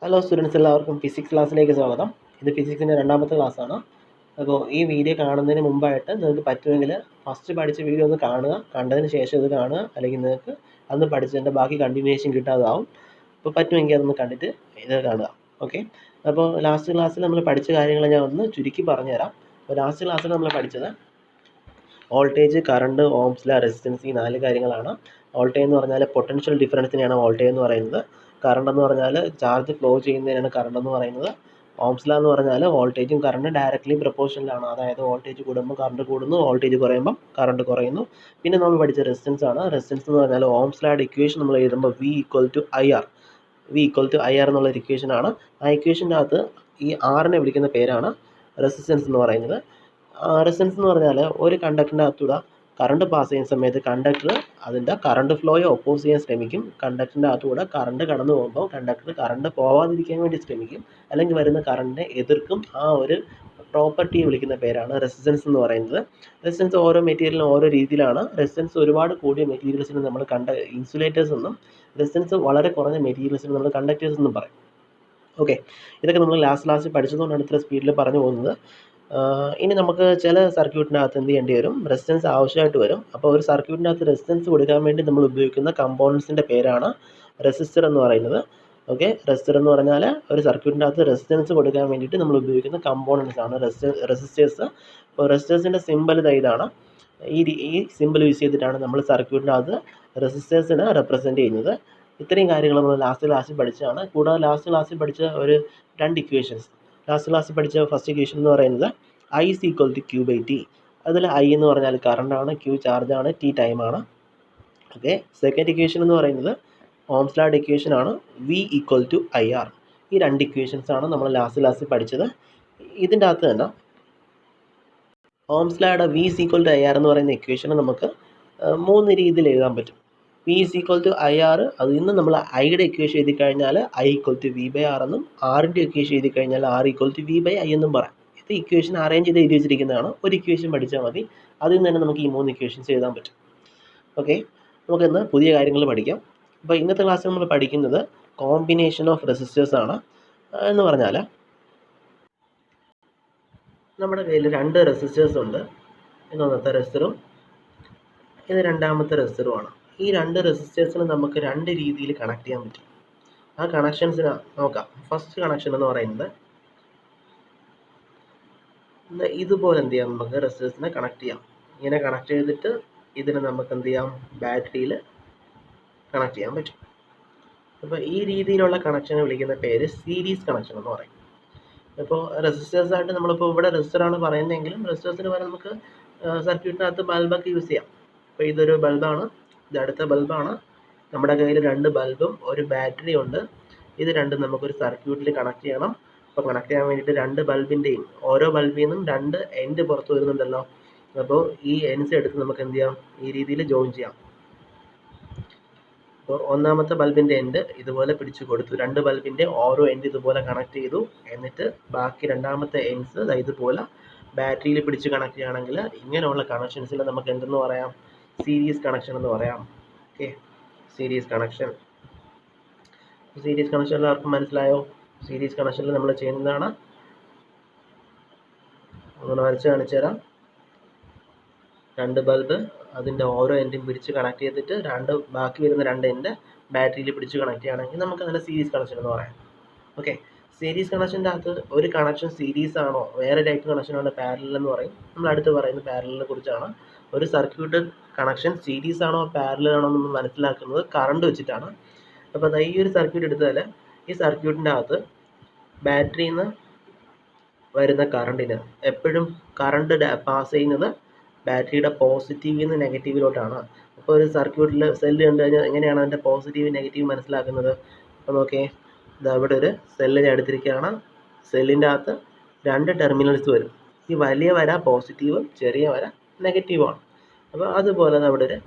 Hello students, എല്ലാവർക്കും physics ക്ലാസ്സിലേക്ക് സ്വാഗതം. ഇത് ഫിസിക്സിൻ്റെ രണ്ടാമത്തെ ക്ലാസ്സാണ്. അപ്പോൾ ഈ വീഡിയോ കാണുന്നതിന് മുമ്പായിട്ട് നിങ്ങൾക്ക് പറ്റുമെങ്കിൽ ഫസ്റ്റ് പഠിച്ച വീഡിയോ ഒന്ന് കാണുക, കണ്ടതിന് ശേഷം ഇത് കാണുക, അല്ലെങ്കിൽ നിങ്ങൾക്ക് അന്ന് പഠിച്ചതിൻ്റെ ബാക്കി കണ്ടിന്യൂവേഷൻ കിട്ടാതാവും. അപ്പോൾ പറ്റുമെങ്കിൽ അതൊന്ന് കണ്ടിട്ട് ഇത് കാണുക. ഓക്കെ. അപ്പോൾ ലാസ്റ്റ് ക്ലാസ്സിൽ നമ്മൾ പഠിച്ച കാര്യങ്ങൾ ഞാൻ ഒന്ന് ചുരുക്കി പറഞ്ഞുതരാം. അപ്പോൾ ലാസ്റ്റ് ക്ലാസ്സിൽ നമ്മൾ പഠിച്ചത് voltage, current, Ohm's law, resistance, ഈ 4 കാര്യങ്ങളാണ്. വോൾട്ടേജ് എന്ന് പറഞ്ഞാൽ പൊട്ടൻഷ്യൽ ഡിഫറൻസിനെയാണ് വോൾട്ടേജ് എന്ന് പറയുന്നത്. കറണ്ട് എന്ന് പറഞ്ഞാൽ ചാർജ് ഫ്ലോ ചെയ്യുന്നതിനാണ് കറണ്ട് എന്ന് പറയുന്നത്. ഓംസ് ലോ എന്ന് പറഞ്ഞാൽ വോൾട്ടേജും കറണ്ടും ഡയറക്റ്റ്ലി പ്രൊപ്പോർഷനിലാണ്. അതായത് വോൾട്ടേജ് കൂടുമ്പോൾ കറണ്ട് കൂടുന്നു, വോൾട്ടേജ് കുറയുമ്പോൾ കറണ്ട് കുറയുന്നു. പിന്നെ നമ്മൾ പഠിച്ച റെസിസ്റ്റൻസ് ആണ്. റെസിസ്റ്റൻസ് എന്ന് പറഞ്ഞാൽ ഓംസ് ലോയുടെ ഇക്വേഷൻ നമ്മൾ എഴുതുമ്പോൾ V = IR എന്നുള്ളൊരു ഇക്വേഷനാണ്. ആ ഇക്വേഷൻ്റെ അകത്ത് ഈ ആറിനെ വിളിക്കുന്ന പേരാണ് റെസിസ്റ്റൻസ് എന്ന് പറയുന്നത്. റെസിസ്റ്റൻസ് എന്ന് പറഞ്ഞാൽ ഒരു കണ്ടക്ടറിൻ്റെ അകത്തൂടെ കറണ്ട് പാസ് ചെയ്യുന്ന സമയത്ത് കണ്ടക്ടർ അതിൻ്റെ കറണ്ട് ഫ്ലോയെ ഒപ്പോസ് ചെയ്യാൻ ശ്രമിക്കും. കണ്ടക്ടറിൻ്റെ അകത്തൂടെ കറണ്ട് കടന്നു പോകുമ്പോൾ കണ്ടക്ടർ കറണ്ട് പോവാതിരിക്കാൻ വേണ്ടി ശ്രമിക്കും, അല്ലെങ്കിൽ വരുന്ന കറണ്ടിനെ എതിർക്കും. ആ ഒരു പ്രോപ്പർട്ടിയെ വിളിക്കുന്ന പേരാണ് റെസിസ്റ്റൻസ് എന്ന് പറയുന്നത്. റെസിസ്റ്റൻസ് ഓരോ മെറ്റീരിയലിനും ഓരോ രീതിയിലാണ്. റെസിസ്റ്റൻസ് ഒരുപാട് കൂടിയ മെറ്റീരിയൽസിന് നമ്മൾ ഇൻസുലേറ്റേഴ്സ് എന്നും, റെസിസ്റ്റൻസ് വളരെ കുറഞ്ഞ മെറ്റീരിയൽസിന് നമ്മൾ കണ്ടക്ടേഴ്സ് എന്നും പറയും. ഓക്കെ, ഇതൊക്കെ നമ്മൾ ലാസ്റ്റ് ക്ലാസ്സിൽ പഠിച്ചതുകൊണ്ടാണ് ഇത്ര സ്പീഡിൽ പറഞ്ഞു പോകുന്നത്. ഇനി നമുക്ക് ചില സർക്യൂട്ടിനകത്ത് എന്ത് ചെയ്യേണ്ടി വരും, റെസിസ്റ്റൻസ് ആവശ്യമായിട്ട് വരും. അപ്പോൾ ഒരു സർക്യൂട്ടിനകത്ത് റെസിസ്റ്റൻസ് കൊടുക്കാൻ വേണ്ടി നമ്മൾ ഉപയോഗിക്കുന്ന കമ്പോണൻസിൻ്റെ പേരാണ് റെസിസ്റ്റർ എന്ന് പറയുന്നത്. ഓക്കെ, റെസിസ്റ്റർ എന്ന് പറഞ്ഞാൽ ഒരു സർക്യൂട്ടിനകത്ത് റെസിസ്റ്റൻസ് കൊടുക്കാൻ വേണ്ടിയിട്ട് നമ്മൾ ഉപയോഗിക്കുന്ന കമ്പോണൻസ് ആണ് റെസിസ്റ്റേഴ്സ്. അപ്പോൾ റെസിസ്റ്റേഴ്സിൻ്റെ സിമ്പൽ ഇതാണ്. ഈ സിമ്പൽ യൂസ് ചെയ്തിട്ടാണ് നമ്മൾ സർക്യൂട്ടിനകത്ത് റെസിസ്റ്റേഴ്സിനെ റെപ്രസെൻറ്റ് ചെയ്യുന്നത്. ഇത്രയും കാര്യങ്ങൾ നമ്മൾ ലാസ്റ്റ് ക്ലാസ്സിൽ പഠിച്ചതാണ്. കൂടാതെ ലാസ്റ്റ് ക്ലാസ്സിൽ പഠിച്ച ഒരു 2 ഇക്വേഷൻസ്. ലാസ്റ്റ് ക്ലാസ്സിൽ പഠിച്ച ഫസ്റ്റ് ഇക്വേഷൻ എന്ന് പറയുന്നത് I = Q/T. അതിൽ I എന്ന് പറഞ്ഞാൽ കറണ്ടാണ്, Q ചാർജാണ്, T ടൈമാണ്. ഓക്കെ, സെക്കൻഡ് ഇക്വേഷൻ എന്ന് പറയുന്നത് ഓംസ് ലോയുടെ ഇക്വേഷൻ ആണ്, V = IR. ഈ 2 ഇക്വേഷൻസ് ആണ് നമ്മൾ ലാസ്റ്റ് ക്ലാസ്സിൽ പഠിച്ചത്. ഇതിൻ്റെ അകത്ത് തന്നെ ഓംസ് ലോയുടെ V = IR എന്ന് പറയുന്ന ഇക്വേഷനെ നമുക്ക് 3 രീതിയിൽ എഴുതാൻ പറ്റും. V = IR, അതിൽ നിന്ന് നമ്മൾ ഐയുടെ ഇക്വേഷൻ എഴുതി കഴിഞ്ഞാൽ I = V/R എന്നും, ആറിൻ്റെ ഇക്വേഷൻ എഴുതി കഴിഞ്ഞാൽ R = V/I എന്നും പറയാം. ഇത് ഇക്വേഷൻ അറേഞ്ച് ചെയ്ത് എഴുതി വെച്ചിരിക്കുന്നതാണ്. ഒരു ഇക്വേഷൻ പഠിച്ചാൽ മതി, അതിൽ നിന്ന് തന്നെ നമുക്ക് ഈ 3 ഇക്വേഷൻസ് എഴുതാൻ പറ്റും. ഓക്കെ, നമുക്കിന്ന് പുതിയ കാര്യങ്ങൾ പഠിക്കാം. അപ്പോൾ ഇന്നത്തെ ക്ലാസ്സിൽ നമ്മൾ പഠിക്കുന്നത് കോമ്പിനേഷൻ ഓഫ് റെസിസ്റ്റേഴ്സ് ആണ്. എന്ന് പറഞ്ഞാൽ നമ്മുടെ കയ്യിൽ 2 റെസിസ്റ്റേഴ്സ് ഉണ്ട്. ഒന്നാമത്തെ റെസിസ്റ്ററും ഇത് രണ്ടാമത്തെ റെസിസ്റ്ററുമാണ്. ഈ 2 റെസിസ്റ്റേഴ്സിന് നമുക്ക് 2 രീതിയിൽ കണക്ട് ചെയ്യാൻ പറ്റും. ആ കണക്ഷൻസിന് നോക്കാം. ഫസ്റ്റ് കണക്ഷൻ എന്ന് പറയുന്നത് ഇതുപോലെ എന്ത് ചെയ്യാം, നമുക്ക് റെസിസ്റ്റേഴ്സിനെ കണക്ട് ചെയ്യാം. ഇങ്ങനെ കണക്ട് ചെയ്തിട്ട് ഇതിനെ നമുക്ക് എന്ത് ചെയ്യാം, ബാറ്ററിയിൽ കണക്ട് ചെയ്യാൻ പറ്റും. അപ്പോൾ ഈ രീതിയിലുള്ള കണക്ഷനെ വിളിക്കുന്ന പേര് സീരീസ് കണക്ഷൻ എന്ന് പറയും. ഇപ്പോൾ റെസിസ്റ്റേഴ്സായിട്ട് നമ്മളിപ്പോൾ ഇവിടെ റെസിസ്റ്ററാണ് പറയുന്നതെങ്കിലും റെസിസ്റ്റേഴ്സിന് പകരം നമുക്ക് സർക്യൂട്ടിനകത്ത് ബൾബൊക്കെ യൂസ് ചെയ്യാം. അപ്പോൾ ഇതൊരു ബൾബാണ്, ഇത് അടുത്ത ബൾബാണ്. നമ്മുടെ കയ്യിൽ 2 ബൾബും ഒരു ബാറ്ററി ഉണ്ട്. ഇത് രണ്ടും നമുക്കൊരു സർക്യൂട്ടിൽ കണക്ട് ചെയ്യണം. അപ്പോൾ കണക്ട് ചെയ്യാൻ വേണ്ടിയിട്ട് 2 ബൾബിൻ്റെയും ഓരോ ബൾബിൽ നിന്നും 2 എൻഡ് പുറത്ത് വരുന്നുണ്ടല്ലോ. അപ്പോൾ ഈ എൻഡ്സ് എടുത്ത് നമുക്ക് എന്ത് ചെയ്യാം, ഈ രീതിയിൽ ജോയിൻ ചെയ്യാം. അപ്പോൾ ഒന്നാമത്തെ ബൾബിൻ്റെ എൻഡ് ഇതുപോലെ പിടിച്ചു കൊടുത്തു, 2 ബൾബിൻ്റെ ഓരോ എൻഡ് ഇതുപോലെ കണക്ട് ചെയ്തു. എന്നിട്ട് ബാക്കി രണ്ടാമത്തെ എൻഡ്സ് ഇതുപോലെ ബാറ്ററിയിൽ പിടിച്ച് കണക്ട് ചെയ്യുകയാണെങ്കിൽ ഇങ്ങനെയുള്ള കണക്ഷൻസിൽ നമുക്ക് എന്തെന്ന് പറയാം, സീരീസ് കണക്ഷൻ എന്ന് പറയാം. Okay, series connection. Series connection എല്ലാവർക്കും മനസ്സിലായോ? സീരീസ് കണക്ഷനിൽ നമ്മൾ ചെയ്യുന്നതാണ്, അങ്ങനെ വരച്ച് കാണിച്ചു തരാം. 2 ബൾബ് അതിൻ്റെ ഓരോ എൻഡും പിടിച്ച് കണക്ട് ചെയ്തിട്ട് ബാക്കി വരുന്ന 2 എൻഡ് ബാറ്ററിയിൽ പിടിച്ച് കണക്ട് ചെയ്യുകയാണെങ്കിൽ നമുക്ക് അതിനെ സീരീസ് കണക്ഷൻ എന്ന് പറയാം. ഓക്കെ, സീരീസ് കണക്ഷൻ്റെ അകത്ത് ഒരു കണക്ഷൻ സീരീസ് ആണോ വേറെ ടൈപ്പ് കണക്ഷനാണ് പാരലൽ എന്ന് പറയും. നമ്മൾ അടുത്ത് പറയുന്നത് പാരലലിനെ കുറിച്ചാണ്. ഒരു സർക്യൂട്ട് കണക്ഷൻ സീരീസ് ആണോ പാരലൽ ആണോ എന്ന് മനസ്സിലാക്കുന്നത് കറണ്ട് വെച്ചിട്ടാണ്. അപ്പോൾ ഈ ഒരു സർക്യൂട്ട് എടുത്താൽ ഈ സർക്യൂട്ടിൻ്റെ അകത്ത് ബാറ്ററിയിൽ നിന്ന് വരുന്ന കറണ്ടിന് എപ്പോഴും കറണ്ട് പാസ് ചെയ്യുന്നത് ബാറ്ററിയുടെ പോസിറ്റീവിൽ നിന്ന് നെഗറ്റീവിലോട്ടാണ്. അപ്പോൾ ഒരു സർക്യൂട്ടിൽ സെല്ല് കണ്ടു കഴിഞ്ഞാൽ എങ്ങനെയാണ് അതിൻ്റെ പോസിറ്റീവ് നെഗറ്റീവ് മനസ്സിലാക്കുന്നത്? അപ്പോൾ നോക്കിയേ, ഇവിടെ ഒരു സെല്ല് ഞാൻ എടുത്തിരിക്കുകയാണ്. സെല്ലിൻ്റെ അകത്ത് 2 ടെർമിനൽസ് വരും. ഈ വലിയ വര പോസിറ്റീവും ചെറിയ വര നെഗറ്റീവുമാണ്. അപ്പോൾ അതുപോലെ അവിടെ ഒരു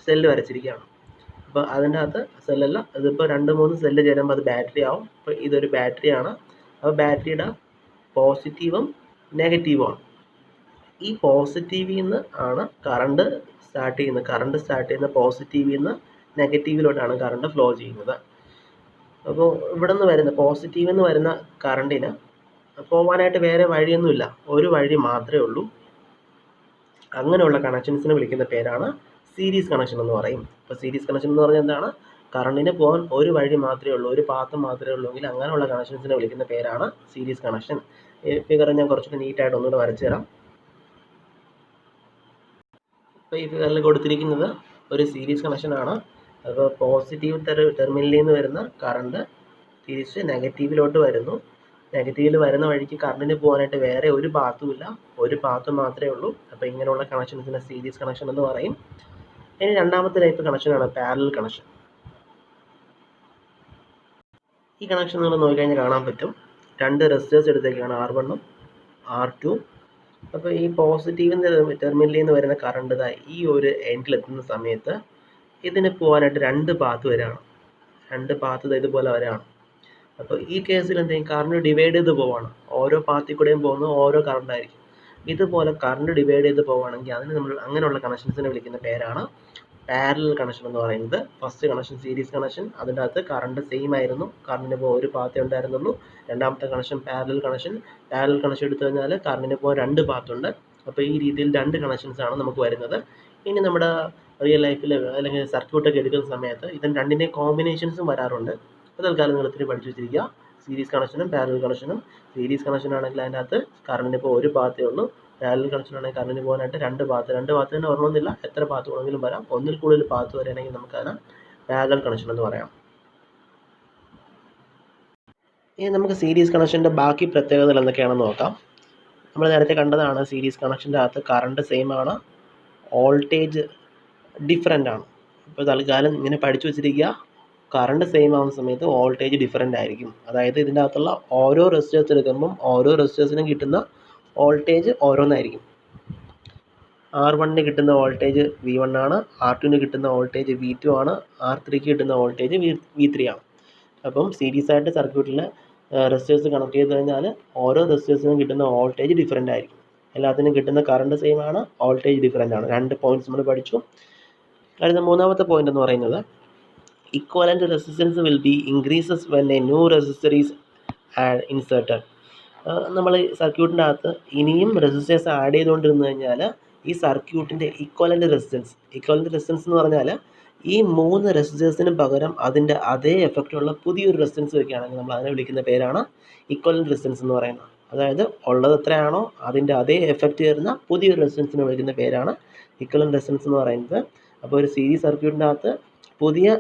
സെല്ല് വരച്ചിരിക്കുകയാണ്. അപ്പോൾ അതിൻ്റെ അകത്ത് സെല്ലല്ല, ഇതിപ്പോൾ 2-3 സെല്ല് ചേരുമ്പോൾ അത് ബാറ്ററി ആവും. അപ്പോൾ ഇതൊരു ബാറ്ററിയാണ്. അപ്പോൾ ബാറ്ററിയുടെ പോസിറ്റീവും നെഗറ്റീവുമാണ്. ഈ പോസിറ്റീവിൽ നിന്ന് ആണ് കറണ്ട് സ്റ്റാർട്ട് ചെയ്യുന്നത്. കറണ്ട് സ്റ്റാർട്ട് ചെയ്യുന്ന പോസിറ്റീവിൽ നിന്ന് നെഗറ്റീവിലോട്ടാണ് കറണ്ട് ഫ്ലോ ചെയ്യുന്നത്. അപ്പോൾ ഇവിടെ നിന്ന് വരുന്ന പോസിറ്റീവ് എന്ന് വരുന്ന കറണ്ടിന് പോകാനായിട്ട് വേറെ വഴിയൊന്നുമില്ല, ഒരു വഴി മാത്രമേ ഉള്ളൂ. അങ്ങനെയുള്ള കണക്ഷൻസിനെ വിളിക്കുന്ന പേരാണ് സീരീസ് കണക്ഷൻ എന്ന് പറയും. അപ്പോൾ സീരീസ് കണക്ഷൻ എന്ന് പറഞ്ഞാൽ എന്താണ്? കറണ്ടിന് പോകാൻ ഒരു വഴി മാത്രമേ ഉള്ളൂ, ഒരു പാത്ത് മാത്രമേ ഉള്ളൂ എങ്കിൽ അങ്ങനെയുള്ള കണക്ഷൻസിനെ വിളിക്കുന്ന പേരാണ് സീരീസ് കണക്ഷൻ. ഈ ഫിഗർ ഞാൻ കുറച്ചുകൂടി നീറ്റായിട്ട് ഒന്നുകൂടെ വരച്ചു തരാം. അപ്പോൾ ഈ ഫിഗറിൽ കൊടുത്തിരിക്കുന്നത് ഒരു സീരീസ് കണക്ഷനാണ്. അപ്പോൾ പോസിറ്റീവ് ടെർമിനലിൽ നിന്ന് വരുന്ന കറണ്ട് തിരിച്ച് നെഗറ്റീവിലോട്ട് വരുന്നു. നെഗറ്റീവിൽ വരുന്ന വഴിക്ക് കറണ്ടിന് പോകാനായിട്ട് വേറെ ഒരു പാത്തുമില്ല, ഒരു പാത്ത് മാത്രമേ ഉള്ളൂ. അപ്പോൾ ഇങ്ങനെയുള്ള കണക്ഷൻസിനെ സീരീസ് കണക്ഷൻ എന്ന് പറയും. ഇനി രണ്ടാമത്തെ ടൈപ്പ് കണക്ഷനാണ് പാരലൽ കണക്ഷൻ. ഈ കണക്ഷൻ നിങ്ങൾ നോക്കിക്കഴിഞ്ഞാൽ കാണാൻ പറ്റും, രണ്ട് റെസിസ്റ്റേഴ്സ് എടുത്തേക്കാണ്, R1 R2. അപ്പോൾ ഈ പോസിറ്റീവിൻ്റെ ടെർമിനലിൽ നിന്ന് വരുന്ന കറണ്ട് ഈ ഒരു എൻഡിലെത്തുന്ന സമയത്ത് ഇതിന് പോകാനായിട്ട് രണ്ട് പാത്ത് വരാണ്, രണ്ട് പാത്ത് ഇതുപോലെ വരാണ്. അപ്പോൾ ഈ കേസിൽ എന്തെങ്കിലും കറണ്ട് ഡിവൈഡ് ചെയ്ത് പോവാണ്, ഓരോ പാത്തിൽ കൂടെയും പോകുന്ന ഓരോ കറണ്ട് ആയിരിക്കും. ഇതുപോലെ കറണ്ട് ഡിവൈഡ് ചെയ്ത് പോവുകയാണെങ്കിൽ അതിന് നമ്മൾ അങ്ങനെയുള്ള കണക്ഷൻസിനെ വിളിക്കുന്ന പേരാണ് പാരലൽ കണക്ഷൻ എന്ന് പറയുന്നത്. ഫസ്റ്റ് കണക്ഷൻ സീരീസ് കണക്ഷൻ, അതിൻ്റെ അകത്ത് കറണ്ട് സെയിം ആയിരുന്നു, കറണ്ടിന് പോകാൻ ഒരു പാത്തേ ഉണ്ടായിരുന്നുള്ളൂ. രണ്ടാമത്തെ connection parallel connection. Parallel connection എടുത്തു കഴിഞ്ഞാൽ കറണ്ടിന് പോകാൻ രണ്ട് പാത്തുണ്ട്. അപ്പോൾ ഈ രീതിയിൽ രണ്ട് കണക്ഷൻസ് ആണ് നമുക്ക് വരുന്നത്. ഇനി നമ്മുടെ റിയൽ ലൈഫിൽ അല്ലെങ്കിൽ സർക്യൂട്ടൊക്കെ എടുക്കുന്ന സമയത്ത് ഇതിന് രണ്ടിൻ്റെയും കോമ്പിനേഷൻസും വരാറുണ്ട്. അപ്പോൾ തൽക്കാലം നിങ്ങൾ ഇത്തിരി പഠിച്ചു വെച്ചിരിക്കുക. സീരീസ് കണക്ഷനും പാരലൽ കണക്ഷനും. സീരീസ് കണക്ഷൻ ആണെങ്കിൽ അതിൻ്റെ അകത്ത് കറണ്ടിന് ഇപ്പോൾ ഒരു പാത്തേ ഉള്ളൂ. പാരലൽ കണക്ഷൻ ആണെങ്കിൽ കറണ്ടിന് പോകാനായിട്ട് രണ്ട് പാത്ത് തന്നെ ഓർമ്മയൊന്നുമില്ല, എത്ര പാത്ത് വേണമെങ്കിലും വരാം. ഒന്നിൽ കൂടുതൽ പാത്ത് വരികയാണെങ്കിൽ നമുക്കതിനെ പാരലൽ കണക്ഷൻ എന്ന് പറയാം. ഇനി നമുക്ക് സീരീസ് കണക്ഷൻ്റെ ബാക്കി പ്രത്യേകതകൾ എന്തൊക്കെയാണെന്ന് നോക്കാം. നമ്മൾ നേരത്തെ കണ്ടതാണ് സീരീസ് കണക്ഷൻ്റെ അകത്ത് കറണ്ട് സെയിം ആണ്, വോൾട്ടേജ് ഡിഫറൻ്റ് ആണ്. ഇപ്പോൾ തൽക്കാലം ഇങ്ങനെ പഠിച്ചു വെച്ചിരിക്കുക, കറണ്ട് സെയിം ആവുന്ന സമയത്ത് വോൾട്ടേജ് ഡിഫറൻ്റ് ആയിരിക്കും. അതായത് ഇതിൻ്റെ അകത്തുള്ള ഓരോ റെസിസ്റ്റേഴ്സ് എടുക്കുമ്പം ഓരോ റെസിസ്റ്റേഴ്സിനും കിട്ടുന്ന വോൾട്ടേജ് ഓരോന്നായിരിക്കും. R1 കിട്ടുന്ന വോൾട്ടേജ് V1 ആണ്, R2 കിട്ടുന്ന വോൾട്ടേജ് V2 ആണ്, R3 കിട്ടുന്ന വോൾട്ടേജ് V3 ആണ്. അപ്പം സീരീസ് ആയിട്ട് സർക്യൂട്ടിൽ റെസിസ്റ്റേഴ്സ് കണക്ട് ചെയ്ത് കഴിഞ്ഞാൽ ഓരോ റെസിസ്റ്റേഴ്സിനും കിട്ടുന്ന വോൾട്ടേജ് ഡിഫറൻ്റ് ആയിരിക്കും. എല്ലാത്തിനും കിട്ടുന്ന കറണ്ട് സെയിം ആണ്, വോൾട്ടേജ് ഡിഫറൻ്റ് ആണ്. രണ്ട് പോയിന്റ്സ് നമ്മൾ പഠിച്ചു. അടുത്ത മൂന്നാമത്തെ പോയിന്റ് എന്ന് പറയുന്നത് equivalent resistance will be increases when A new resistor is inserted. നമ്മൾ സർക്യൂട്ടിൻ്റെ അകത്ത് ഇനിയും റെസിസ്റ്റേഴ്സ് ആഡ് ചെയ്തുകൊണ്ടിരുന്നു കഴിഞ്ഞാൽ ഈ സർക്യൂട്ടിൻ്റെ ഇക്വലൻ്റ് റെസിസ്റ്റൻസ് എന്ന് പറഞ്ഞാൽ ഈ മൂന്ന് റെസിസ്റ്റേഴ്സിന് പകരം അതിൻ്റെ അതേ എഫക്റ്റുള്ള പുതിയൊരു റെസിസ്റ്റൻസ് വയ്ക്കുകയാണെങ്കിൽ നമ്മൾ അതിനെ വിളിക്കുന്ന പേരാണ് ഇക്വലൻ്റ് റെസിസ്റ്റൻസ് എന്ന് പറയുന്നത്. അതായത് ഉള്ളത് എത്രയാണോ അതിൻ്റെ അതേ എഫക്റ്റ് വരുന്ന പുതിയൊരു റെസിസ്റ്റൻസിനെ വിളിക്കുന്ന പേരാണ് ഇക്വലൻ്റ് റെസിസ്റ്റൻസ് എന്ന് പറയുന്നത്. അപ്പോൾ ഒരു സീരീസ് സർക്യൂട്ടിൻ്റെ അകത്ത് പുതിയ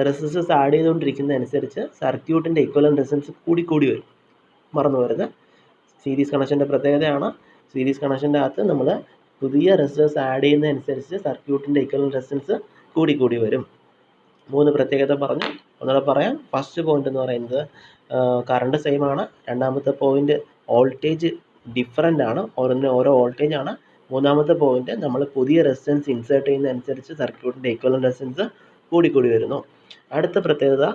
റെസിസ്റ്റൻസ് ആഡ് ചെയ്തുകൊണ്ടിരിക്കുന്നതനുസരിച്ച് സർക്യൂട്ടിൻ്റെ ഇക്വലൻ്റ് റെസിസ്റ്റൻസ് കൂടി വരും, മറന്നു വരുന്നത്. സീരീസ് കണക്ഷൻ്റെ പ്രത്യേകതയാണ്. സീരീസ് കണക്ഷൻ്റെ അകത്ത് നമ്മൾ പുതിയ റെസിസ്റ്റേഴ്സ് ആഡ് ചെയ്യുന്നതനുസരിച്ച് സർക്യൂട്ടിൻ്റെ ഇക്വലൻ്റ് റെസിസ്റ്റൻസ് കൂടി വരും. മൂന്ന് പ്രത്യേകത പറഞ്ഞു, ഒന്നുകൂടെ പറയാം. ഫസ്റ്റ് പോയിന്റ് എന്ന് പറയുന്നത് കറണ്ട് സെയിം ആണ്. രണ്ടാമത്തെ പോയിന്റ് വോൾട്ടേജ് ഡിഫറൻ്റ് ആണ്, ഓരോന്നിനും ഓരോ വോൾട്ടേജ് ആണ്. മൂന്നാമത്തെ പോയിന്റ് നമ്മൾ പുതിയ റെസിസ്റ്റൻസ് ഇൻസേർട്ട് ചെയ്യുന്നതനുസരിച്ച് സർക്യൂട്ടിൻ്റെ ഇക്വലൻ്റ് റെസിസ്റ്റൻസ് കൂടി വരുന്നു. അടുത്ത പ്രത്യേകത,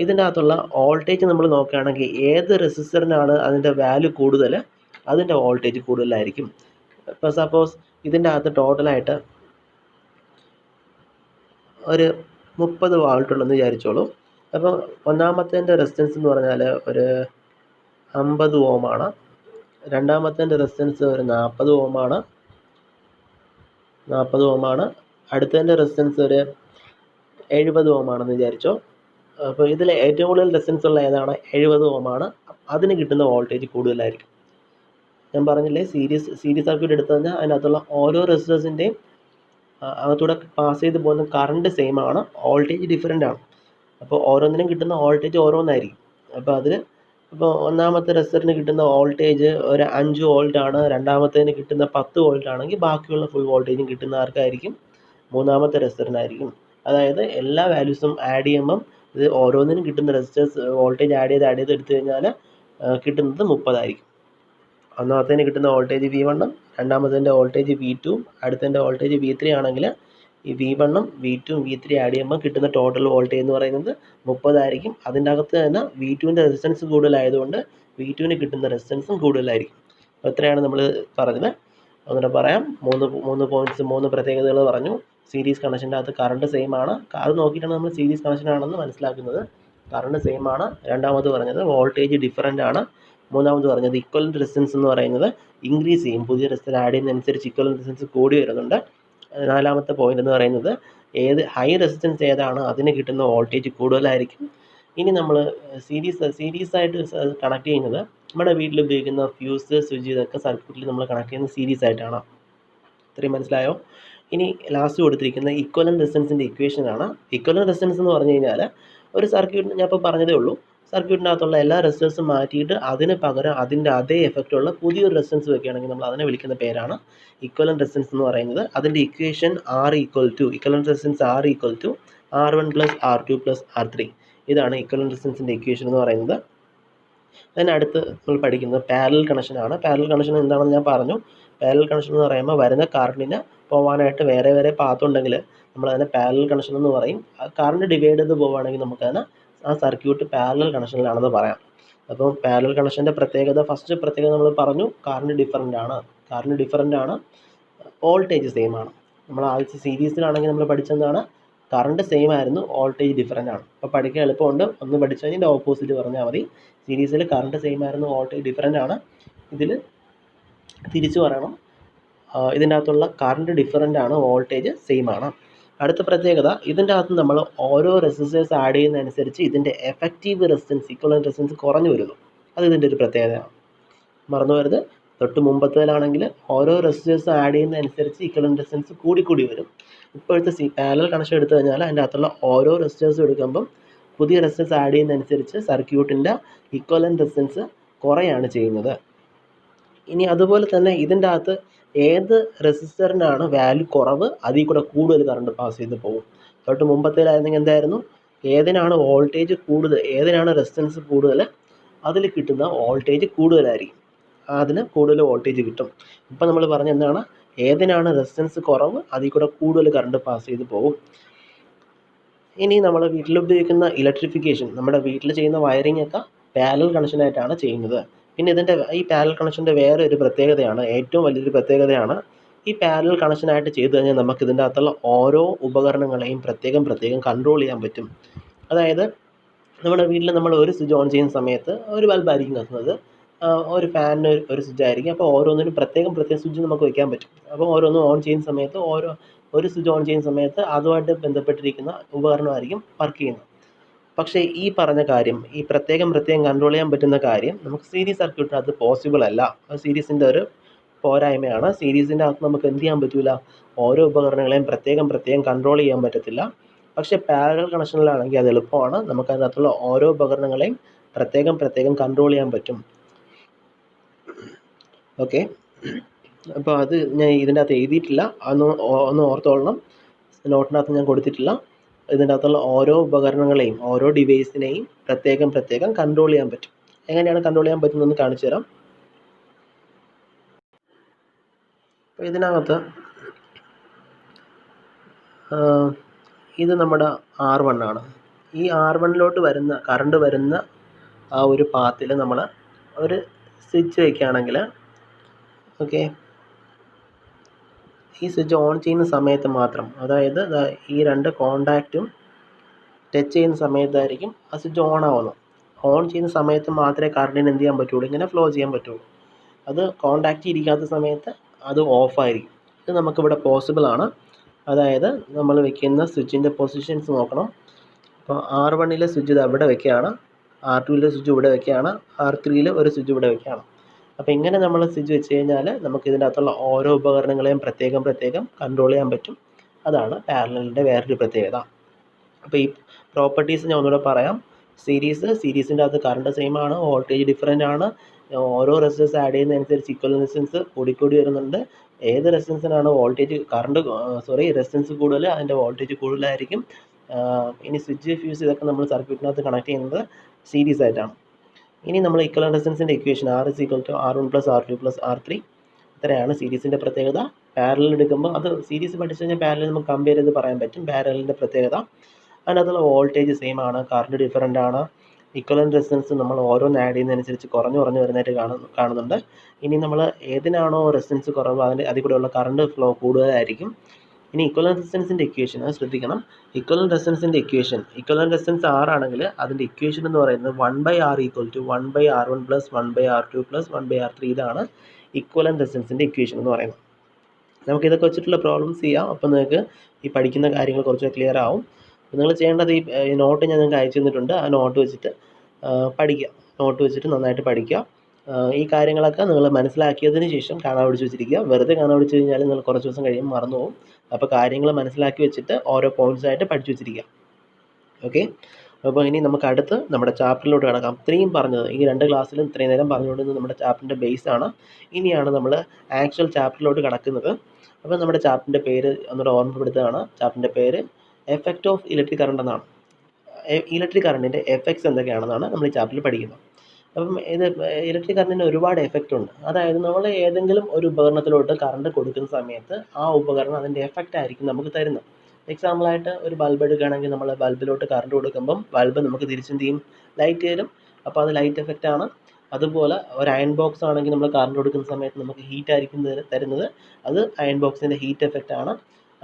ഇതിൻ്റെ അകത്തുള്ള വോൾട്ടേജ് നമ്മൾ നോക്കുകയാണെങ്കിൽ ഏത് റെസിസ്റ്ററിനാണ് അതിൻ്റെ വാല്യൂ കൂടുതൽ അതിൻ്റെ വോൾട്ടേജ് കൂടുതലായിരിക്കും. ഇപ്പോൾ സപ്പോസ് ഇതിൻ്റെ അകത്ത് ടോട്ടലായിട്ട് ഒരു 30 വാൾട്ടുള്ളെന്ന് വിചാരിച്ചോളൂ. അപ്പോൾ ഒന്നാമത്തേൻ്റെ റെസിസ്റ്റൻസ് എന്ന് പറഞ്ഞാൽ ഒരു 50 ഓം ആണ്. രണ്ടാമത്തേൻ്റെ റെസിസ്റ്റൻസ് ഒരു 40 ഓം ആണ്. അടുത്തതിൻ്റെ റെസിസ്റ്റൻസ് ഒരു 70 ഓം ആണെന്ന് വിചാരിച്ചോ. അപ്പോൾ ഇതിൽ ഏറ്റവും കൂടുതൽ റെസിസ്റ്റൻസ് ഉള്ള ഏതാണ്? 70 ഓം ആണ്. അതിന് കിട്ടുന്ന വോൾട്ടേജ് കൂടുതലായിരിക്കും. ഞാൻ പറഞ്ഞില്ലേ, സീരീസ് സർക്യൂട്ട് എടുത്തു കഴിഞ്ഞാൽ അതിനകത്തുള്ള ഓരോ റെസിസ്റ്റേഴ്സിൻ്റെയും അകത്തൂടെ പാസ് ചെയ്ത് പോകുന്ന കറണ്ട് സെയിം ആണ്, വോൾട്ടേജ് ഡിഫറൻ്റ് ആണ്. അപ്പോൾ ഓരോന്നിനും കിട്ടുന്ന വോൾട്ടേജ് ഓരോന്നായിരിക്കും. അപ്പോൾ അതിൽ ഇപ്പോൾ ഒന്നാമത്തെ റെസിസ്റ്ററിന് കിട്ടുന്ന വോൾട്ടേജ് ഒരു 5 വോൾട്ട് ആണ്, രണ്ടാമത്തേന് കിട്ടുന്ന 10 വോൾട്ട് ആണെങ്കിൽ ബാക്കിയുള്ള ഫുൾ വോൾട്ടേജും കിട്ടുന്ന ആർക്കായിരിക്കും? മൂന്നാമത്തെ റെസിസ്റ്ററിനായിരിക്കും. അതായത് എല്ലാ വാല്യൂസും ആഡ് ചെയ്യുമ്പം ഇത് ഓരോന്നിനും കിട്ടുന്ന റെസിസ്റ്റേഴ്സ് വോൾട്ടേജ് ആഡ് ചെയ്ത് എടുത്തു കഴിഞ്ഞാൽ കിട്ടുന്നത് 30 ആയിരിക്കും. ഒന്നാമത്തേന് കിട്ടുന്ന വോൾട്ടേജ് V1, രണ്ടാമത്തേൻ്റെ വോൾട്ടേജ് V2, അടുത്തതിൻ്റെ വോൾട്ടേജ് V3 ആണെങ്കിൽ ഈ V1, V2, V3 ആഡ് ചെയ്യുമ്പോൾ കിട്ടുന്ന ടോട്ടൽ വോൾട്ടേജ് എന്ന് പറയുന്നത് 30 ആയിരിക്കും. അതിൻ്റെ അകത്ത് തന്നെ V2ൻ്റെ റെസിസ്റ്റൻസ് കൂടുതലായതുകൊണ്ട് V2ന് കിട്ടുന്ന റെസിസ്റ്റൻസും കൂടുതലായിരിക്കും. അപ്പോൾ എത്രയാണ് നമ്മൾ പറഞ്ഞത്? അങ്ങനെ പറയാം. മൂന്ന് പോയിന്റ്സ്, മൂന്ന് പ്രത്യേകതകൾ പറഞ്ഞു. സീരീസ് കണക്ഷൻ്റെ അകത്ത് കറണ്ട് സെയിം ആണ്. അത് നോക്കിയിട്ടാണ് നമ്മൾ സീരീസ് കണക്ഷൻ ആണെന്ന് മനസ്സിലാക്കുന്നത്. കറണ്ട് സെയിം ആണ്. രണ്ടാമത് പറഞ്ഞത് വോൾട്ടേജ് ഡിഫറൻ്റ് ആണ്. മൂന്നാമത് പറഞ്ഞത് ഇക്വലൻ്റ് റെസിസ്റ്റൻസ് എന്ന് പറയുന്നത് ഇൻക്രീസ് ചെയ്യും. പുതിയ റെസിസ്റ്റർ ആഡ് ചെയ്യുന്നതനുസരിച്ച് ഇക്വലൻ്റ് റെസിസ്റ്റൻസ് കൂടി വരുന്നുണ്ട്. നാലാമത്തെ പോയിന്റ് എന്ന് പറയുന്നത് ഹൈ റെസിസ്റ്റൻസ് ഏതാണ് അതിന് കിട്ടുന്ന വോൾട്ടേജ് കൂടുതലായിരിക്കും. ഇനി നമ്മൾ സീരീസ് ആയിട്ട് കണക്ട് ചെയ്യുന്നത് നമ്മുടെ വീട്ടിൽ ഉപയോഗിക്കുന്ന ഫ്യൂസ്, സ്വിച്ച് ഇതൊക്കെ സർക്യൂട്ടിൽ നമ്മൾ കണക്ട് ചെയ്യുന്നത് സീരീസ് ആയിട്ടാണ്. ഇത്രയും മനസ്സിലായോ? ഇനി ലാസ്റ്റ് കൊടുത്തിരിക്കുന്ന ഇക്വലൻ്റ് റെസിസ്റ്റൻസിൻ്റെ ഇക്വേഷൻ ആണ്. ഇക്വലൻ്റ് റെസിസ്റ്റൻസ് എന്ന് പറഞ്ഞു കഴിഞ്ഞാൽ ഒരു സർക്യൂട്ടിന് ഞാൻ ഇപ്പോൾ പറഞ്ഞതേ ഉള്ളൂ, സർക്യൂട്ടിനകത്തുള്ള എല്ലാ റെസിസ്റ്റൻസും മാറ്റിയിട്ട് അതിന് പകരം അതിൻ്റെ അതേ എഫക്റ്റ് ഉള്ള പുതിയൊരു റെസിസ്റ്റൻസ് വെക്കുകയാണെങ്കിൽ നമ്മൾ അതിനെ വിളിക്കുന്ന പേരാണ് ഇക്വലൻ്റ് റെസിസ്റ്റൻസ് എന്ന് പറയുന്നത്. അതിൻ്റെ equation equivalent resistance R1 + R2 + R3. ഇതാണ് ഇക്വലൻ്റ് റെസിസ്റ്റൻസിൻ്റെ ഇക്വേഷൻ എന്ന് പറയുന്നത്. അതിനടുത്ത് നമ്മൾ പഠിക്കുന്നത് പാരലൽ കണക്ഷനാണ്. പാരലൽ കണക്ഷൻ എന്താണെന്ന് ഞാൻ പറഞ്ഞു. പാരലൽ കണക്ഷൻ എന്ന് പറയുമ്പോൾ വരുന്ന കറണ്ടിന് പോകാനായിട്ട് വേറെ വേറെ പാത്ത് ഉണ്ടെങ്കിൽ നമ്മളതിനെ പാരലൽ കണക്ഷൻ എന്ന് പറയും. കറണ്ട് ഡിവൈഡ് ചെയ്ത് പോവുകയാണെങ്കിൽ നമുക്കതിനെ ആ സർക്യൂട്ട് പാരലൽ കണക്ഷനിലാണെന്ന് പറയാം. അപ്പോൾ പാരലൽ കണക്ഷൻ്റെ ഫസ്റ്റ് പ്രത്യേകത നമ്മൾ പറഞ്ഞു, കറണ്ട് ഡിഫറൻ്റ് ആണ്, വോൾട്ടേജ് സെയിം ആണ്. നമ്മൾ ആദ്യത്തെ സീരീസിലാണെങ്കിൽ നമ്മൾ പഠിച്ചെന്താണ്, കറണ്ട് സെയിം ആയിരുന്നു, വോൾട്ടേജ് ഡിഫറൻ്റ് ആണ്. അപ്പോൾ പഠിക്കാൻ എളുപ്പമുണ്ട്, ഒന്ന് പഠിച്ചു കഴിഞ്ഞാൽ ഓപ്പോസിറ്റ് പറഞ്ഞാൽ മതി. സീരീസിൽ കറണ്ട് സെയിം ആയിരുന്നു, വോൾട്ടേജ് ഡിഫറൻ്റ് ആണ്. ഇതിൽ തിരിച്ചു പറയണം, ഇതിൻ്റെ അകത്തുള്ള കറണ്ട് ഡിഫറൻ്റ് ആണ്, വോൾട്ടേജ് സെയിം ആണ്. അടുത്ത പ്രത്യേകത, ഇതിൻ്റെ അകത്ത് നമ്മൾ ഓരോ റെസിസ്റ്റേഴ്സ് ആഡ് ചെയ്യുന്നതനുസരിച്ച് ഇതിൻ്റെ എഫക്റ്റീവ് റെസിസ്റ്റൻസ്, ഇക്വലൻ്റ് റെസിസ്റ്റൻസ് കുറഞ്ഞു വരുന്നു. അത് ഇതിൻ്റെ ഒരു പ്രത്യേകതയാണ്. മറന്നു വരുത്, തൊട്ട് മുമ്പത്തേലാണെങ്കിൽ ഓരോ റെസിസ്റ്റേഴ്സ് ആഡ് ചെയ്യുന്നതനുസരിച്ച് ഇക്വലൻ്റ് റെസിസ്റ്റൻസ് കൂടി വരും. ഇപ്പോഴത്തെ പാരലൽ കണക്ഷൻ എടുത്തു കഴിഞ്ഞാൽ അതിൻ്റെ അകത്തുള്ള ഓരോ റെസിസ്റ്റേഴ്സും എടുക്കുമ്പം പുതിയ റെസിസ്റ്റൻസ് ആഡ് ചെയ്യുന്നതനുസരിച്ച് സർക്യൂട്ടിൻ്റെ ഇക്വലൻ്റ് റെസിസ്റ്റൻസ് കുറയാണ് ചെയ്യുന്നത്. ഇനി അതുപോലെ തന്നെ ഇതിൻ്റെ അകത്ത് ഏത് റെസിസ്റ്ററിനാണ് വാല്യൂ കുറവ് അതിൽ കൂടെ കൂടുതൽ കറണ്ട് പാസ് ചെയ്ത് പോകും. തൊട്ട് മുമ്പത്തേലായിരുന്നെങ്കിൽ എന്തായിരുന്നു, ഏതിനാണ് വോൾട്ടേജ് കൂടുതൽ, ഏതിനാണ് റെസിസ്റ്റൻസ് കൂടുതൽ അതിൽ കിട്ടുന്ന വോൾട്ടേജ് കൂടുതലായിരിക്കും, അതിന് കൂടുതൽ വോൾട്ടേജ് കിട്ടും. ഇപ്പം നമ്മൾ പറഞ്ഞ എന്താണ്, ഏതിനാണ് റെസിസ്റ്റൻസ് കുറവ് അതിൽ കൂടെ കൂടുതൽ കറണ്ട് പാസ് ചെയ്ത് പോകും. ഇനി നമ്മൾ വീട്ടിൽ ഉപയോഗിക്കുന്ന ഇലക്ട്രിഫിക്കേഷൻ, നമ്മുടെ വീട്ടിൽ ചെയ്യുന്ന വയറിംഗ് ഒക്കെ പാരലൽ കണക്ഷനായിട്ടാണ് ചെയ്യുന്നത്. പിന്നെ ഇതിൻ്റെ ഈ പാരലൽ കണക്ഷൻ്റെ വേറെ ഒരു പ്രത്യേകതയാണ്, ഏറ്റവും വലിയൊരു പ്രത്യേകതയാണ്, ഈ പാരലൽ കണക്ഷനായിട്ട് ചെയ്തു കഴിഞ്ഞാൽ നമുക്ക് ഇതിൻ്റെ അകത്തുള്ള ഓരോ ഉപകരണങ്ങളെയും പ്രത്യേകം കൺട്രോൾ ചെയ്യാൻ പറ്റും. അതായത് നമ്മുടെ വീട്ടിൽ നമ്മൾ ഒരു സ്വിച്ച് ഓൺ ചെയ്യുന്ന സമയത്ത് ഒരു ബൾബായിരിക്കും കത്തുന്നത്, ഒരു ഫാനിന് ഒരു സ്വിച്ച് ആയിരിക്കും. അപ്പോൾ ഓരോന്നിനും പ്രത്യേകം സ്വിച്ച് നമുക്ക് വയ്ക്കാൻ പറ്റും. അപ്പോൾ ഓരോന്നും ഓൺ ചെയ്യുന്ന സമയത്ത് ഒരു സ്വിച്ച് ഓൺ ചെയ്യുന്ന സമയത്ത് അതുമായിട്ട് ബന്ധപ്പെട്ടിരിക്കുന്ന ഉപകരണമായിരിക്കും വർക്ക് ചെയ്യുന്നത്. പക്ഷേ ഈ പറഞ്ഞ കാര്യം, ഈ പ്രത്യേകം കൺട്രോൾ ചെയ്യാൻ പറ്റുന്ന കാര്യം നമുക്ക് സീരീസ് സർക്യൂട്ടിനകത്ത് പോസിബിൾ അല്ല. അത് സീരീസിൻ്റെ ഒരു പോരായ്മയാണ്. സീരീസിൻ്റെ അകത്ത് നമുക്ക് എന്ത് ചെയ്യാൻ പറ്റില്ല, ഓരോ ഉപകരണങ്ങളെയും പ്രത്യേകം കൺട്രോൾ ചെയ്യാൻ പറ്റത്തില്ല. പക്ഷേ പാരലൽ കണക്ഷനിലാണെങ്കിൽ അത് എളുപ്പമാണ്, നമുക്ക് അതിനകത്തുള്ള ഓരോ ഉപകരണങ്ങളെയും പ്രത്യേകം കൺട്രോൾ ചെയ്യാൻ പറ്റും. ഓക്കെ, അപ്പോൾ അത് ഞാൻ ഇതിൻ്റെ അകത്ത് എഴുതിയിട്ടില്ല, ഒന്ന് ഓർത്തോളണം. നോട്ടിനകത്ത് ഞാൻ കൊടുത്തിട്ടില്ല. ഇതിൻ്റെ അകത്തുള്ള ഓരോ ഉപകരണങ്ങളെയും ഓരോ ഡിവൈസിനെയും പ്രത്യേകം കൺട്രോൾ ചെയ്യാൻ പറ്റും. എങ്ങനെയാണ് കൺട്രോൾ ചെയ്യാൻ പറ്റുന്നതെന്ന് കാണിച്ചു തരാം. അപ്പോൾ ഇതിനകത്ത് ഇത് നമ്മുടെ R1 ആണ്. ഈ R1 വരുന്ന കറണ്ട് വരുന്ന ആ ഒരു പാത്തിൽ നമ്മൾ ഒരു സ്വിച്ച് വയ്ക്കുകയാണെങ്കിൽ, ഓക്കെ, ഈ സ്വിച്ച് ഓൺ ചെയ്യുന്ന സമയത്ത് മാത്രം, അതായത് ഈ രണ്ട് കോണ്ടാക്റ്റും ടച്ച് ചെയ്യുന്ന സമയത്തായിരിക്കും ആ സ്വിച്ച് ഓൺ ആവുന്നത്. ഓൺ ചെയ്യുന്ന സമയത്ത് മാത്രമേ കറണ്ടിന് എന്ത് ചെയ്യാൻ പറ്റുള്ളൂ, ഇങ്ങനെ ഫ്ലോ ചെയ്യാൻ പറ്റുള്ളൂ. അത് കോണ്ടാക്റ്റ് ഇരിക്കാത്ത സമയത്ത് അത് ഓഫായിരിക്കും. ഇത് നമുക്കിവിടെ പോസിബിൾ ആണ്. അതായത് നമ്മൾ വെക്കുന്ന സ്വിച്ചിൻ്റെ പൊസിഷൻസ് നോക്കണം. അപ്പോൾ R1 സ്വിച്ച് ഇത് അവിടെ വെക്കുകയാണ്, R2 സ്വിച്ച് ഇവിടെ വെക്കുകയാണ്, R3 ഒരു സ്വിച്ച് ഇവിടെ വെക്കുകയാണ്. അപ്പോൾ ഇങ്ങനെ നമ്മൾ സ്വിച്ച് വെച്ച് കഴിഞ്ഞാൽ നമുക്ക് ഇതിൻ്റെ അകത്തുള്ള ഓരോ ഉപകരണങ്ങളെയും പ്രത്യേകം കൺട്രോൾ ചെയ്യാൻ പറ്റും. അതാണ് പാരലലിൻ്റെ വേറൊരു പ്രത്യേകത. അപ്പോൾ ഈ പ്രോപ്പർട്ടീസ് ഞാൻ ഒന്നുകൂടെ പറയാം. സീരീസിൻ്റെ അകത്ത് കറണ്ട് സെയിം ആണ്, വോൾട്ടേജ് ഡിഫറൻ്റ് ആണ്, ഓരോ റെസിസ്റ്റൻസ് ആഡ് ചെയ്യുന്നതനുസരിച്ച് ഇക്വലൻ്റ് റെസിസ്റ്റൻസ് കൂടി വരുന്നുണ്ട്. ഏത് റെസിസ്റ്റൻസിനാണ് റെസിസ്റ്റൻസ് കൂടുതൽ അതിൻ്റെ വോൾട്ടേജ് കൂടുതലായിരിക്കും. ഇനി സ്വിച്ച്, ഫ്യൂസ് ഇതൊക്കെ നമ്മൾ സർക്യൂട്ടിനകത്ത് കണക്ട് ചെയ്യുന്നത് സീരീസ് ആയിട്ടാണ്. ഇനി നമ്മൾ equivalent റെസിസ്റ്റൻസിൻ്റെ equation R1 + R2 + R3. ഇത്രയാണ് സീരീസിൻ്റെ പ്രത്യേകത. പാരലൽ എടുക്കുമ്പോൾ, അത് സീരീസ് പഠിച്ചു കഴിഞ്ഞാൽ പാരലൽ നമുക്ക് കമ്പയർ ചെയ്ത് പറയാൻ പറ്റും. പാരലലിൻ്റെ പ്രത്യേകത, അതിനകത്തുള്ള വോൾട്ടേജ് സെയിം ആണ്, കറണ്ട് ഡിഫറൻ്റ് ആണ്. ഇക്വലൻ്റ് റെസിസ്റ്റൻസ് നമ്മൾ ഓരോന്ന് ആഡ് ചെയ്യുന്നതനുസരിച്ച് കുറഞ്ഞു വരുന്നതായിട്ട് കാണുന്നുണ്ട്. ഇനി നമ്മൾ ഏതിനാണോ റെസിസ്റ്റൻസ് കുറവ് അതിൽ കൂടെയുള്ള കറണ്ട് ഫ്ലോ കൂടുതലായിരിക്കും. ഇനി ഇക്വലന്റ് റെസിസ്റ്റൻസിൻ്റെ ഇക്വേഷൻ അത് ശ്രദ്ധിക്കണം. ഇക്വലന്റ് റെസിസ്റ്റൻസ് R ആണെങ്കിൽ അതിൻ്റെ ഇക്വേഷൻ എന്ന് പറയുന്നത് 1/R = 1/R1 + 1/R2 + 1/R3. ഇതാണ് ഇക്വലന്റ് റെസിസ്റ്റൻസിൻ്റെ ഇക്വേഷൻ എന്ന് പറയുന്നത്. നമുക്കിതൊക്കെ വെച്ചിട്ടുള്ള പ്രോബ്ലംസ് ചെയ്യാം. അപ്പോൾ നിങ്ങൾക്ക് ഈ പഠിക്കുന്ന കാര്യങ്ങൾ കുറച്ച് ക്ലിയർ ആവും. നിങ്ങൾ ചെയ്യേണ്ടത് ഈ നോട്ട് ഞാൻ നിങ്ങൾക്ക് അയച്ചു തന്നിട്ടുണ്ട്. ആ നോട്ട് വെച്ചിട്ട് പഠിക്കുക. നോട്ട് വെച്ചിട്ട് നന്നായിട്ട് പഠിക്കുക. ഈ കാര്യങ്ങളൊക്കെ നിങ്ങൾ മനസ്സിലാക്കിയതിന് ശേഷം കാണാൻ പഠിച്ച് വെച്ചിരിക്കുക. വെറുതെ കാണാൻ പഠിച്ചു കഴിഞ്ഞാൽ നിങ്ങൾ കുറച്ച് ദിവസം കഴിയുമ്പോൾ മറന്നു പോകും. അപ്പോൾ കാര്യങ്ങൾ മനസ്സിലാക്കി വെച്ചിട്ട് ഓരോ പോയിൻറ്റ്സ് ആയിട്ട് പഠിച്ചു വെച്ചിരിക്കുക. ഓക്കെ. അപ്പോൾ ഇനി നമുക്ക് അടുത്ത് നമ്മുടെ ചാപ്റ്ററിലോട്ട് കിടക്കാം. ഇത്രയും പറഞ്ഞത് ഈ 2 ക്ലാസ്സിലും ഇത്രയും നേരം പറഞ്ഞുകൊണ്ടിരുന്നത് നമ്മുടെ ചാപ്റ്ററിൻ്റെ ബേസാണ്. ഇനിയാണ് നമ്മൾ ആക്ച്വൽ ചാപ്റ്ററിലോട്ട് കിടക്കുന്നത്. അപ്പോൾ നമ്മുടെ ചാപ്റ്ററിൻ്റെ പേര് ഒന്നുകൂടെ ഓർമ്മപ്പെടുത്തുകയാണ്. ചാപ്റ്ററിൻ്റെ പേര് എഫക്റ്റ് ഓഫ് ഇലക്ട്രിക് കറണ്ട് എന്നാണ്. ഇലക്ട്രിക് കറണ്ടിൻ്റെ എഫക്ട്സ് എന്തൊക്കെയാണെന്നാണ് നമ്മൾ ഈ ചാപ്റ്ററിൽ പഠിക്കുന്നത്. അപ്പം ഇത് ഇലക്ട്രിക് കറണ്ടിന് ഒരുപാട് എഫക്റ്റ് ഉണ്ട്. അതായത് നമ്മൾ ഏതെങ്കിലും ഒരു ഉപകരണത്തിലോട്ട് കറണ്ട് കൊടുക്കുന്ന സമയത്ത് ആ ഉപകരണം അതിൻ്റെ എഫക്റ്റ് ആയിരിക്കും നമുക്ക് തരുന്നത്. എക്സാമ്പിളായിട്ട് ഒരു ബൾബ് എടുക്കുകയാണെങ്കിൽ നമ്മൾ ബൾബിലോട്ട് കറണ്ട് കൊടുക്കുമ്പം ബൾബ് നമുക്ക് തിരിച്ചെന്ത് ചെയ്യും? ലൈറ്റ് തരും. അപ്പോൾ അത് ലൈറ്റ് എഫക്റ്റ് ആണ്. അതുപോലെ ഒരു അയൺ ബോക്സ് ആണെങ്കിൽ നമ്മൾ കറണ്ട് കൊടുക്കുന്ന സമയത്ത് നമുക്ക് ഹീറ്റ് ആയിരിക്കും തരുന്നത്. അത് അയൺ ബോക്സിൻ്റെ ഹീറ്റ് എഫക്റ്റ് ആണ്.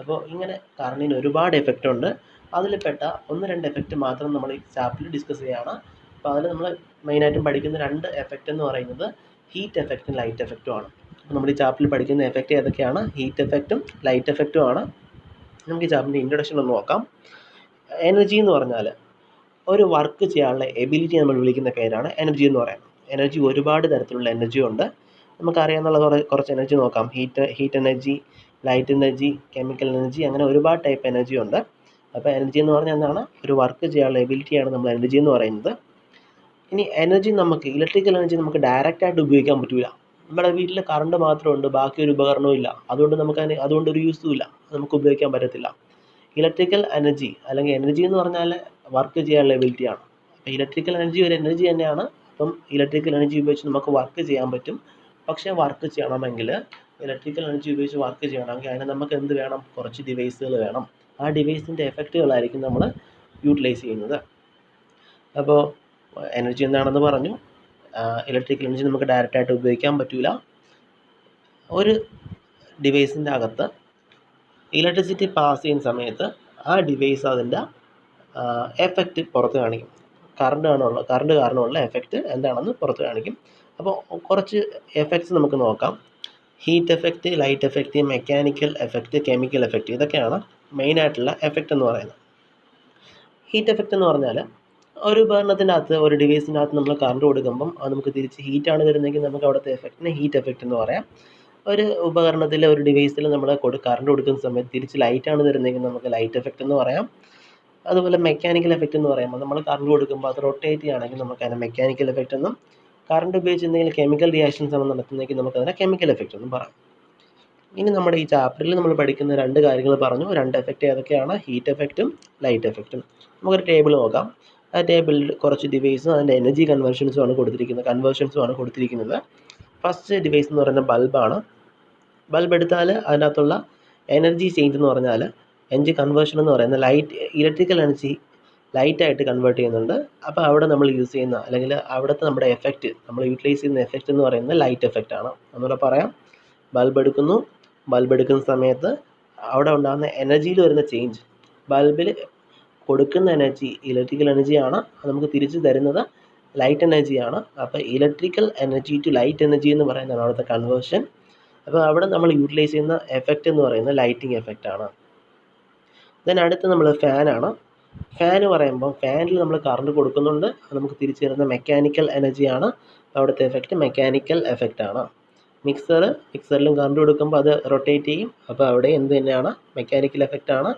അപ്പോൾ ഇങ്ങനെ കറണ്ടിന് ഒരുപാട് എഫക്റ്റ് ഉണ്ട്. അതിൽപ്പെട്ട 1-2 എഫക്റ്റ് മാത്രം നമ്മൾ ഈ ചാപ്റ്ററിൽ ഡിസ്കസ് ചെയ്യുകയാണ്. അപ്പോൾ അതിൽ നമ്മൾ മെയിനായിട്ടും പഠിക്കുന്ന 2 എഫക്റ്റ് എന്ന് പറയുന്നത് ഹീറ്റ് എഫക്റ്റും ലൈറ്റ് എഫക്റ്റും ആണ്. അപ്പോൾ നമ്മൾ ഈ ചാപ്റ്ററിൽ പഠിക്കുന്ന എഫക്റ്റ് ഏതൊക്കെയാണ്? ഹീറ്റ് എഫക്റ്റും ലൈറ്റ് എഫക്റ്റും ആണ്. നമുക്ക് ഈ ചാപ്റ്ററിൻ്റെ ഇൻട്രൊഡക്ഷൻ ഒന്ന് നോക്കാം. എനർജി എന്ന് പറഞ്ഞാൽ ഒരു വർക്ക് ചെയ്യാനുള്ള എബിലിറ്റി നമ്മൾ വിളിക്കുന്ന പേരാണ് എനർജി എന്ന് പറയുന്നത്. എനർജി ഒരുപാട് തരത്തിലുള്ള എനർജി ഉണ്ട്. നമുക്കറിയാവുന്ന കുറച്ച് എനർജി നോക്കാം. Heat energy, light energy, chemical energy, അങ്ങനെ ഒരുപാട് ടൈപ്പ് എനർജി ഉണ്ട്. അപ്പോൾ എനർജി എന്ന് പറഞ്ഞാൽ എന്താണ്? ഒരു വർക്ക് ചെയ്യാനുള്ള എബിലിറ്റിയാണ് നമ്മൾ എനർജി എന്ന് പറയുന്നത്. ഇനി എനർജി ഇലക്ട്രിക്കൽ എനർജി നമുക്ക് ഡയറക്റ്റായിട്ട് ഉപയോഗിക്കാൻ പറ്റില്ല. നമ്മുടെ വീട്ടിൽ കറണ്ട് മാത്രമുണ്ട്, ബാക്കി ഒരു ഉപകരണവും ഇല്ല. അതുകൊണ്ട് ഒരു യൂസും ഇല്ല, നമുക്ക് ഉപയോഗിക്കാൻ പറ്റത്തില്ല. ഇലക്ട്രിക്കൽ എനർജി അല്ലെങ്കിൽ എനർജി എന്ന് പറഞ്ഞാൽ വർക്ക് ചെയ്യാനുള്ള എബിലിറ്റിയാണ്. അപ്പോൾ ഇലക്ട്രിക്കൽ എനർജി ഒരു എനർജി തന്നെയാണ്. അപ്പം ഇലക്ട്രിക്കൽ എനർജി ഉപയോഗിച്ച് നമുക്ക് വർക്ക് ചെയ്യാൻ പറ്റും. പക്ഷേ വർക്ക് ചെയ്യണമെങ്കിൽ ഇലക്ട്രിക്കൽ എനർജി ഉപയോഗിച്ച് വർക്ക് ചെയ്യണമെങ്കിൽ അതിന് നമുക്ക് എന്ത് വേണം? കുറച്ച് ഡിവൈസുകൾ വേണം. ആ ഡിവൈസിൻ്റെ എഫക്റ്റുകളായിരിക്കും നമ്മൾ യൂട്ടിലൈസ് ചെയ്യുന്നത്. അപ്പോൾ എനർജി എന്താണെന്ന് പറഞ്ഞു. ഇലക്ട്രിക്കൽ എനർജി നമുക്ക് ഡയറക്റ്റായിട്ട് ഉപയോഗിക്കാൻ പറ്റില്ല. ഒരു ഡിവൈസിൻ്റെ അകത്ത് ഇലക്ട്രിസിറ്റി പാസ് ചെയ്യുന്ന സമയത്ത് ആ ഡിവൈസ് അതിൻ്റെ എഫക്റ്റ് പുറത്ത് കാണിക്കും. കറണ്ട് കാരണമുള്ള എഫക്റ്റ് എന്താണെന്ന് പുറത്ത് കാണിക്കും. അപ്പോൾ കുറച്ച് എഫക്ട്സ് നമുക്ക് നോക്കാം. Heat effect, light effect, mechanical effect, chemical effect, ഇതൊക്കെയാണ് മെയിനായിട്ടുള്ള എഫക്റ്റ് എന്ന് പറയുന്നത്. ഹീറ്റ് എഫക്റ്റ് എന്ന് പറഞ്ഞാൽ ഒരു ഉപകരണത്തിൻ്റെ അകത്ത്, ഒരു ഡിവൈസിൻ്റെ അകത്ത് നമ്മൾ കറണ്ട് കൊടുക്കുമ്പം അത് നമുക്ക് തിരിച്ച് ഹീറ്റാണ് തരുന്നതെങ്കിൽ നമുക്ക് അവിടുത്തെ എഫക്റ്റിന് ഹീറ്റ് എഫക്റ്റ് എന്ന് പറയാം. ഒരു ഉപകരണത്തിൽ, ഒരു ഡിവൈസിൽ നമ്മൾ കറണ്ട് കൊടുക്കുന്ന സമയത്ത് തിരിച്ച് ലൈറ്റാണ് തരുന്നതെങ്കിൽ നമുക്ക് ലൈറ്റ് എഫക്റ്റ് എന്ന് പറയാം. അതുപോലെ മെക്കാനിക്കൽ എഫക്റ്റ് എന്ന് പറയുമ്പോൾ നമ്മൾ കറണ്ട് കൊടുക്കുമ്പോൾ അത് റൊട്ടേറ്റ് ചെയ്യുകയാണെങ്കിൽ നമുക്ക് അതിനെ മെക്കാനിക്കൽ എഫക്റ്റ് എന്നും, കറണ്ട് ഉപയോഗിച്ച് എന്തെങ്കിലും കെമിക്കൽ റിയാക്ഷൻസ് ആണ് നടത്തുന്നതെങ്കിൽ നമുക്കതിനെ കെമിക്കൽ എഫക്റ്റ് എന്നും പറയാം. ഇനി നമ്മുടെ ഈ ചാപ്റ്ററിൽ നമ്മൾ പഠിക്കുന്ന 2 കാര്യങ്ങൾ പറഞ്ഞു. 2 എഫക്റ്റ് ഏതൊക്കെയാണ്? ഹീറ്റ് എഫക്റ്റും ലൈറ്റ് എഫക്റ്റും. നമുക്കൊരു ടേബിൾ നോക്കാം. ആ ടേബിളിൽ കുറച്ച് ഡിവൈസും അതിൻ്റെ എനർജി കൺവേർഷൻസും ആണ് കൊടുത്തിരിക്കുന്നത്. ഫസ്റ്റ് ഡിവൈസ് എന്ന് പറയുന്നത് ബൾബാണ്. ബൾബ് എടുത്താൽ അതിനകത്തുള്ള എനർജി ചേഞ്ച് എന്ന് പറഞ്ഞാൽ എനർജി കൺവേർഷൻ എന്ന് പറയുന്നത് ഇലക്ട്രിക്കൽ എനർജി ലൈറ്റായിട്ട് കൺവേർട്ട് ചെയ്യുന്നുണ്ട്. അപ്പോൾ അവിടെ നമ്മൾ യൂസ് ചെയ്യുന്ന, അല്ലെങ്കിൽ അവിടുത്തെ നമ്മുടെ എഫക്റ്റ്, നമ്മൾ യൂട്ടിലൈസ് ചെയ്യുന്ന എഫക്റ്റ് എന്ന് പറയുന്നത് ലൈറ്റ് എഫക്റ്റ് ആണ്. ഒന്നുകൂടെ പറയാം. ബൾബ് എടുക്കുന്ന സമയത്ത് അവിടെ ഉണ്ടാകുന്ന എനർജിയിൽ വരുന്ന ചേഞ്ച്, ബൾബിൽ കൊടുക്കുന്ന എനർജി ഇലക്ട്രിക്കൽ എനർജിയാണ്, നമുക്ക് തിരിച്ച് തരുന്നത് ലൈറ്റ് എനർജിയാണ്. അപ്പോൾ electrical energy to light energy എന്ന് പറയുന്നതാണ് അവിടുത്തെ കൺവേർഷൻ. അപ്പോൾ അവിടെ നമ്മൾ യൂട്ടിലൈസ് ചെയ്യുന്ന എഫക്റ്റ് എന്ന് പറയുന്നത് ലൈറ്റിംഗ് എഫക്റ്റ് ആണ്. ദെൻ അടുത്ത് നമ്മൾ ഫാനാണ്. ഫാൻ പറയുമ്പോൾ ഫാനിൽ നമ്മൾ കറണ്ട് കൊടുക്കുന്നുണ്ട്, അത് നമുക്ക് തിരിച്ചു തരുന്ന മെക്കാനിക്കൽ എനർജിയാണ്. അവിടുത്തെ എഫക്റ്റ് മെക്കാനിക്കൽ എഫക്റ്റ് ആണ്. മിക്സറിലും കറണ്ട് കൊടുക്കുമ്പോൾ അത് റൊട്ടേറ്റ് ചെയ്യും. അപ്പോൾ അവിടെ എന്ത് തന്നെയാണ്? മെക്കാനിക്കൽ എഫക്റ്റ് ആണ്.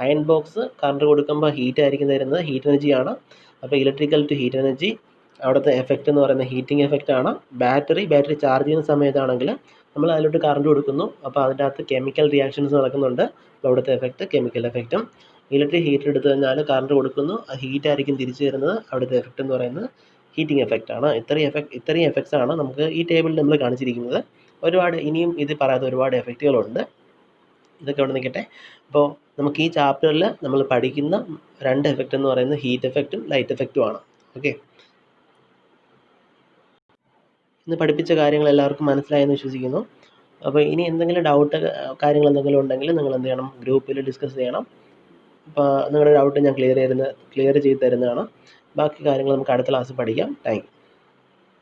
അയൺ ബോക്സ് കറണ്ട് കൊടുക്കുമ്പോൾ ഹീറ്റ് ആയിരിക്കും തരുന്നത്, ഹീറ്റ് എനർജിയാണ്. അപ്പോൾ ഇലക്ട്രിക്കൽ ടു ഹീറ്റ് എനർജി, അവിടുത്തെ എഫക്റ്റ് എന്ന് പറയുന്നത് ഹീറ്റിംഗ് എഫക്റ്റ് ആണ്. ബാറ്ററി ചാർജ് ചെയ്യുന്ന സമയത്താണെങ്കിൽ നമ്മൾ അതിലോട്ട് കറണ്ട് കൊടുക്കുന്നു, അപ്പോൾ അതിൻ്റെ അകത്ത് കെമിക്കൽ റിയാക്ഷൻസ് നടക്കുന്നുണ്ട്. അപ്പോൾ അവിടുത്തെ എഫക്റ്റ് കെമിക്കൽ എഫക്റ്റും. ഇലക്ട്രിക് ഹീറ്റർ എടുത്തു കഴിഞ്ഞാൽ കറണ്ട് കൊടുക്കുന്നു, ആ ഹീറ്റ് ആയിരിക്കും തിരിച്ചു തരുന്നത്, അവിടുത്തെ എഫക്റ്റ് എന്ന് പറയുന്നത് ഹീറ്റിംഗ് എഫക്റ്റ് ആണ്. ഇത്രയും എഫക്ട്സ് ആണ് നമുക്ക് ഈ ടേബിളിൽ നമ്മൾ കാണിച്ചിരിക്കുന്നത്. ഇനിയും ഇത് പറയാത്ത ഒരുപാട് എഫക്റ്റുകളുണ്ട്. ഇതൊക്കെ അവിടെ നിൽക്കട്ടെ. അപ്പോൾ നമുക്ക് ഈ ചാപ്റ്ററിൽ നമ്മൾ പഠിക്കുന്ന 2 എഫക്റ്റ് എന്ന് പറയുന്നത് ഹീറ്റ് എഫക്റ്റും ലൈറ്റ് എഫക്റ്റും ആണ്. ഓക്കെ. ഇന്ന് പഠിപ്പിച്ച കാര്യങ്ങൾ എല്ലാവർക്കും മനസ്സിലായെന്ന് വിശ്വസിക്കുന്നു. അപ്പോൾ ഇനി എന്തെങ്കിലും ഡൗട്ട് കാര്യങ്ങൾ എന്തെങ്കിലും ഉണ്ടെങ്കിൽ നിങ്ങൾ എന്ത് ചെയ്യണം, ഗ്രൂപ്പിൽ ഡിസ്കസ് ചെയ്യണം. അപ്പോൾ നിങ്ങളുടെ ഡൗട്ട് ഞാൻ ക്ലിയർ ചെയ്ത് തരുന്നതാണ്. ബാക്കി കാര്യങ്ങൾ നമുക്ക് അടുത്ത ക്ലാസ്സിൽ പഠിക്കാം. Thank you.